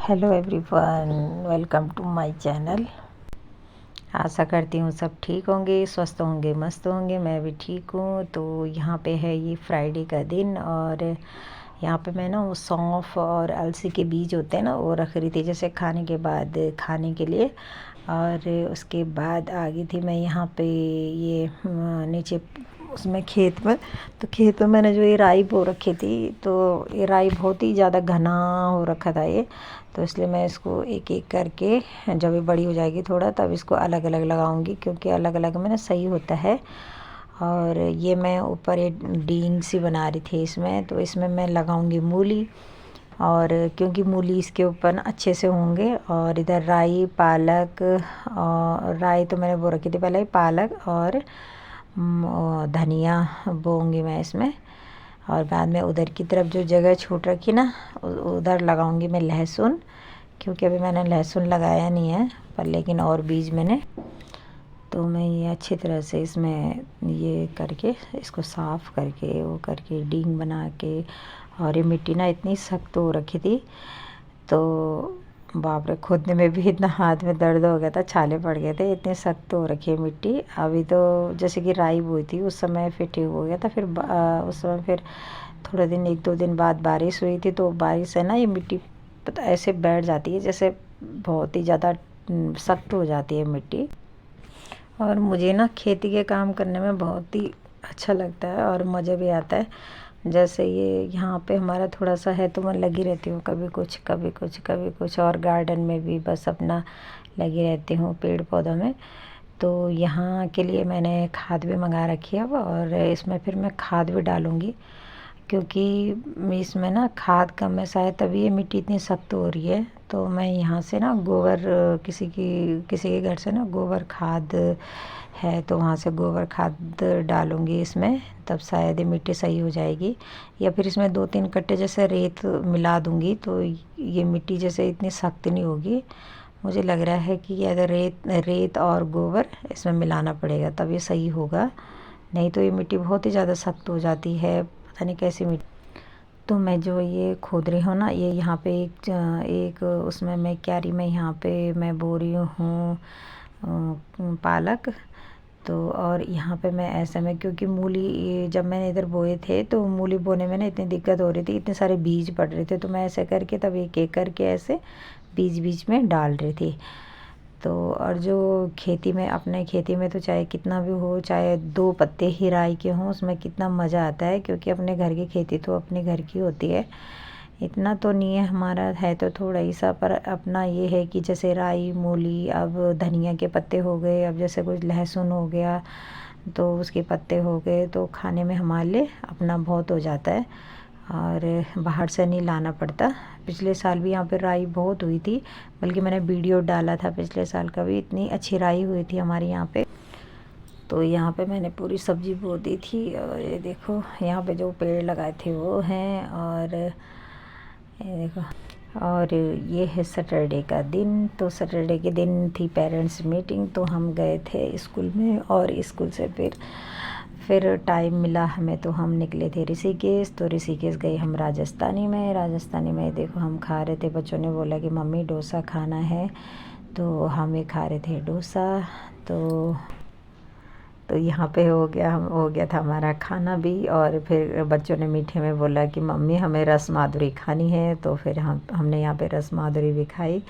Hello everyone, welcome to my channel. आशा करती हूँ सब ठीक होंगे, स्वस्थ होंगे, मस्त होंगे। मैं भी ठीक हूँ। तो यहाँ पे है ये फ्राइडे का दिन और यहाँ पे मैं ना वो सौंफ और अलसी के बीज होते हैं ना, वो रख रही थी जैसे खाने के बाद खाने के लिए। और उसके बाद आ गई थी मैं यहाँ पे ये नीचे उसमें खेत में। तो खेत में मैंने जो ये राई बो रखी थी, तो ये राई बहुत ही ज़्यादा घना हो रखा था ये। तो इसलिए मैं इसको एक एक करके जब ये बड़ी हो जाएगी थोड़ा, तब इसको अलग अलग लगाऊंगी, क्योंकि अलग अलग में ना सही होता है। और ये मैं ऊपर एक डीन सी बना रही थी इसमें, तो इसमें मैं लगाऊंगी मूली। और क्योंकि मूली इसके ऊपर ना अच्छे से होंगे। और इधर राई, पालक, और राई तो मैंने बो रखी थी पहले ही, पालक और धनिया बोऊंगी मैं इसमें। और बाद में उधर की तरफ जो जगह छूट रखी ना, उधर लगाऊंगी मैं लहसुन, क्योंकि अभी मैंने लहसुन लगाया नहीं है पर लेकिन और बीज मैंने। तो मैं ये अच्छी तरह से इसमें ये करके इसको साफ़ करके वो करके डींग बना के। और ये मिट्टी ना इतनी सख्त हो रखी थी, तो बाप रे, खोदने में भी इतना हाथ में दर्द हो गया था, छाले पड़ गए थे, इतनी सख्त हो रखी है मिट्टी। अभी तो जैसे कि राई बोई थी उस समय फिर ठीक हो गया था। फिर उस समय फिर थोड़े दिन, एक दो दिन बाद बारिश हुई थी, तो बारिश से ना ये मिट्टी पता ऐसे बैठ जाती है, जैसे बहुत ही ज़्यादा सख्त हो जाती है मिट्टी। और मुझे ना खेती के काम करने में बहुत ही अच्छा लगता है और मज़ा भी आता है। जैसे ये यहाँ पे हमारा थोड़ा सा है, तो मैं लगी रहती हूँ, कभी कुछ कभी कुछ कभी कुछ। और गार्डन में भी बस अपना लगी रहती हूँ, पेड़ पौधों में। तो यहाँ के लिए मैंने खाद भी मंगा रखी है अब, और इसमें फिर मैं खाद भी डालूँगी, क्योंकि इसमें ना खाद कम है शायद, तभी ये मिट्टी इतनी सख्त हो रही है। तो मैं यहाँ से ना गोबर, किसी के घर से ना गोबर खाद है, तो वहाँ से गोबर खाद डालूँगी इसमें, तब शायद ये मिट्टी सही हो जाएगी। या फिर इसमें 2-3 कट्टे जैसे रेत मिला दूँगी, तो ये मिट्टी जैसे इतनी सख्त नहीं होगी। मुझे लग रहा है कि अगर रेत और गोबर इसमें मिलाना पड़ेगा, तब ये सही होगा। नहीं तो ये मिट्टी बहुत ही ज़्यादा सख्त हो जाती है, पता नहीं कैसी मिट्टी। तो मैं जो ये खोद रही हूँ ना, ये यहाँ पे एक उसमें मैं क्यारी में यहाँ पे मैं बो रही हूँ पालक। तो और यहाँ पे मैं ऐसे में, क्योंकि मूली ये जब मैंने इधर बोए थे, तो मूली बोने में ना इतनी दिक्कत हो रही थी, इतने सारे बीज पड़ रहे थे, तो मैं ऐसे करके तब एक एक करके ऐसे बीज बीज में डाल रही थी। तो और जो खेती में, अपने खेती में तो चाहे कितना भी हो, चाहे 2 पत्ते ही राई के हों, उसमें कितना मज़ा आता है, क्योंकि अपने घर की खेती तो अपने घर की होती है। इतना तो नहीं है, हमारा है तो थोड़ा ही सा, पर अपना ये है कि जैसे राई, मूली, अब धनिया के पत्ते हो गए, अब जैसे कुछ लहसुन हो गया, तो उसके पत्ते हो गए, तो खाने में हमारे लिए अपना बहुत हो जाता है और बाहर से नहीं लाना पड़ता। पिछले साल भी यहाँ पे राई बहुत हुई थी, बल्कि मैंने वीडियो डाला था पिछले साल का भी, इतनी अच्छी राई हुई थी हमारे यहाँ पे। तो यहाँ पे मैंने पूरी सब्जी बो दी थी। और ये देखो यहाँ पे जो पेड़ लगाए थे वो हैं, और ये देखो। और ये है सैटरडे का दिन। तो सैटरडे के दिन थी पेरेंट्स मीटिंग, तो हम गए थे स्कूल में, और स्कूल से फिर टाइम मिला हमें, तो हम निकले थे ऋषिकेश। तो ऋषिकेश गए हम राजस्थानी में देखो हम खा रहे थे, बच्चों ने बोला कि मम्मी डोसा खाना है, तो हम ये खा रहे थे डोसा। तो यहाँ पे हो गया था हमारा खाना भी। और फिर बच्चों ने मीठे में बोला कि मम्मी हमें रस माधुरी खानी है, तो फिर हमने यहाँ पे रस माधुरी भी खाई।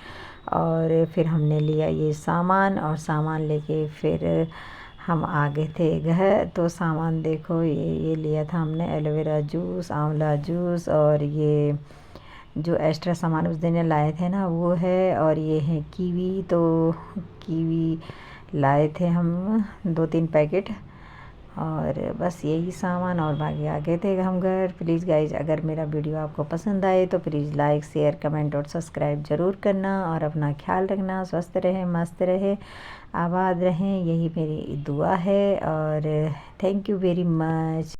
और फिर हमने लिया ये सामान, और सामान लेके फिर हम आ गए थे घर। तो सामान देखो, ये लिया था हमने एलोवेरा जूस, आंवला जूस, और ये जो एक्स्ट्रा सामान उस दिन लाए थे ना वो है। और ये है कीवी, तो कीवी लाए थे हम 2-3 पैकेट। और बस यही सामान, और बाकी आ गए थे हम घर। प्लीज़ गाइज, अगर मेरा वीडियो आपको पसंद आए तो प्लीज़ लाइक, शेयर, कमेंट और सब्सक्राइब ज़रूर करना। और अपना ख्याल रखना, स्वस्थ रहें, मस्त रहें, आबाद रहें, यही मेरी दुआ है। और थैंक यू वेरी मच।